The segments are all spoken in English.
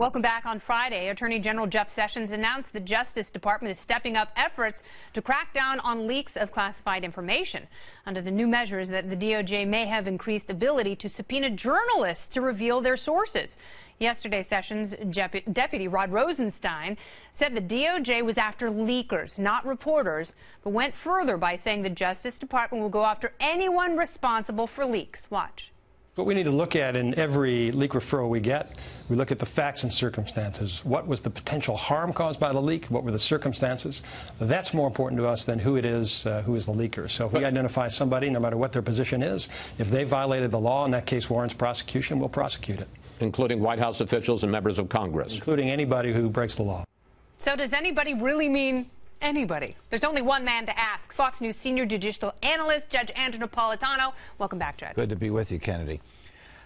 Welcome back. On Friday, Attorney General Jeff Sessions announced the Justice Department is stepping up efforts to crack down on leaks of classified information. Under the new measures, that the DOJ may have increased ability to subpoena journalists to reveal their sources. Yesterday, Sessions Deputy Rod Rosenstein said the DOJ was after leakers, not reporters, but went further by saying the Justice Department will go after anyone responsible for leaks. Watch. What we need to look at in every leak referral we get, we look at the facts and circumstances. What was the potential harm caused by the leak? What were the circumstances? That's more important to us than who it is, who is the leaker. So if we identify somebody, no matter what their position is, if they violated the law and that case warrants prosecution, we'll prosecute it. Including White House officials and members of Congress. Including anybody who breaks the law. So does anybody really mean anybody? There's only one man to ask. Fox News senior judicial analyst, Judge Andrew Napolitano. Welcome back, Judge. Good to be with you, Kennedy.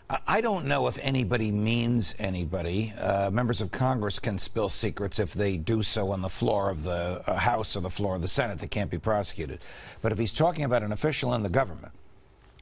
I don't know if anybody means anybody. Members of Congress can spill secrets if they do so on the floor of the House or the floor of the Senate. They can't be prosecuted. But if he's talking about an official in the government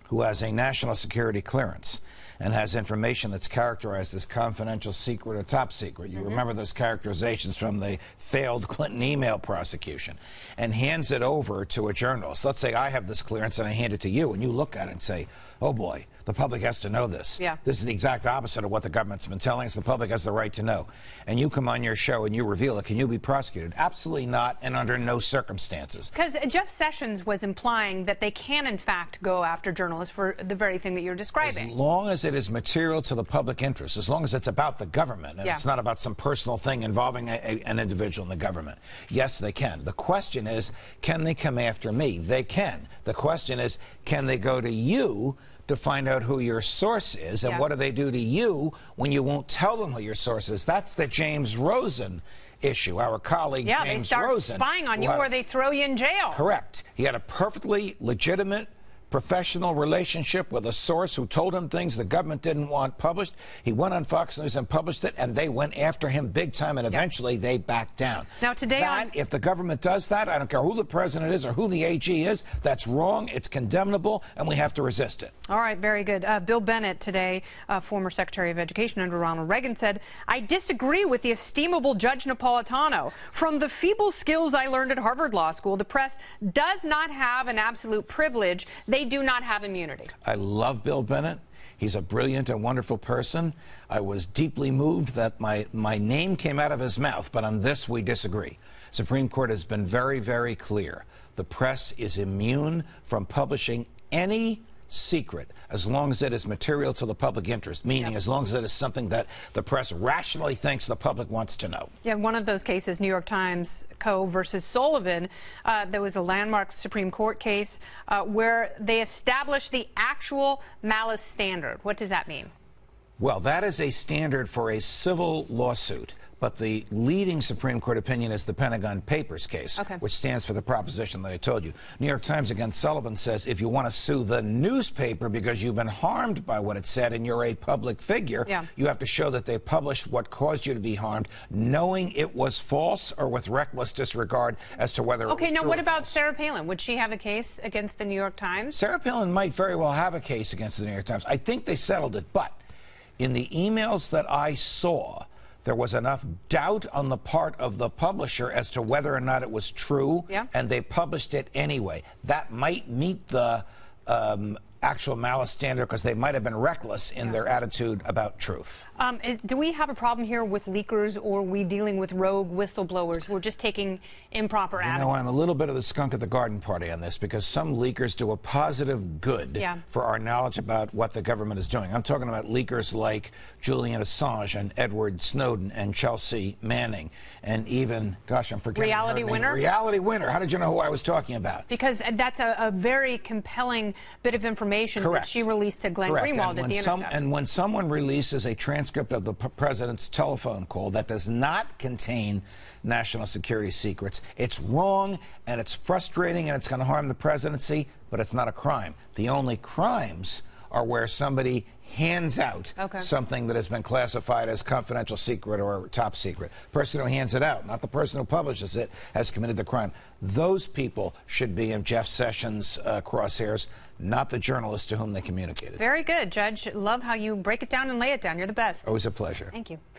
who has a national security clearance and has information that's characterized as confidential, secret, or top secret. You remember those characterizations from the failed Clinton email prosecution, and hands it over to a journalist. Let's say I have this clearance and I hand it to you, and you look at it and say, oh boy, the public has to know this. Yeah. This is the exact opposite of what the government's been telling us. The public has the right to know. And you come on your show and you reveal it. Can you be prosecuted? Absolutely not, and under no circumstances. Because Jeff Sessions was implying that they can, in fact, go after journalists for the very thing that you're describing. As long as it is material to the public interest, as long as it's about the government, and it's not about some personal thing involving an individual in the government, yes, they can. The question is, can they come after me? They can. The question is, can they go to you to find out who your source is, and what do they do to you when you won't tell them who your source is? That's the James Rosen issue. Our colleague James Rosen. Yeah, they start spying on you or they throw you in jail. Correct. He had a perfectly legitimate professional relationship with a source who told him things the government didn't want published. He went on Fox News and published it, and they went after him big time, and eventually they backed down. Now today, if the government does that, I don't care who the president is or who the AG is, that's wrong, it's condemnable, and we have to resist it. All right, very good. Bill Bennett today, former Secretary of Education under Ronald Reagan, said, I disagree with the estimable Judge Napolitano. From the feeble skills I learned at Harvard Law School, the press does not have an absolute privilege. They do not have immunity. I love Bill Bennett. He's a brilliant and wonderful person. I was deeply moved that my name came out of his mouth, but on this we disagree. Supreme Court has been very, very clear. The press is immune from publishing any secret as long as it is material to the public interest, meaning as long as it is something that the press rationally thinks the public wants to know. Yeah, one of those cases, New York Times Co. versus Sullivan, there was a landmark Supreme Court case where they established the actual malice standard. What does that mean? Well, that is a standard for a civil lawsuit. But the leading Supreme Court opinion is the Pentagon Papers case, which stands for the proposition that I told you. New York Times against Sullivan says if you want to sue the newspaper because you've been harmed by what it said and you're a public figure, you have to show that they published what caused you to be harmed, knowing it was false or with reckless disregard as to whether it was true. Okay, now what about Sarah Palin? Would she have a case against the New York Times? Sarah Palin might very well have a case against the New York Times. I think they settled it, but in the emails that I saw, there was enough doubt on the part of the publisher as to whether or not it was true, and they published it anyway. That might meet the actual malice standard because they might have been reckless in their attitude about truth. Do we have a problem here with leakers, or are we dealing with rogue whistleblowers who are just taking improper action? You know, I'm a little bit of the skunk at the garden party on this because some leakers do a positive good for our knowledge about what the government is doing. I'm talking about leakers like Julian Assange and Edward Snowden and Chelsea Manning and even, gosh, I'm forgetting Reality her name. Winner? Reality Winner. How did you know who I was talking about? Because that's a very compelling bit of information that she released to Glenn Greenwald at the Intercept. And when someone releases a transcript of the president's telephone call that does not contain national security secrets, it's wrong and it's frustrating and it's going to harm the presidency, but it's not a crime. The only crimes are where somebody hands out something that has been classified as confidential, secret, or top secret. The person who hands it out, not the person who publishes it, has committed the crime. Those people should be in Jeff Sessions' crosshairs, not the journalists to whom they communicated. Very good, Judge. Love how you break it down and lay it down. You're the best. Always a pleasure. Thank you.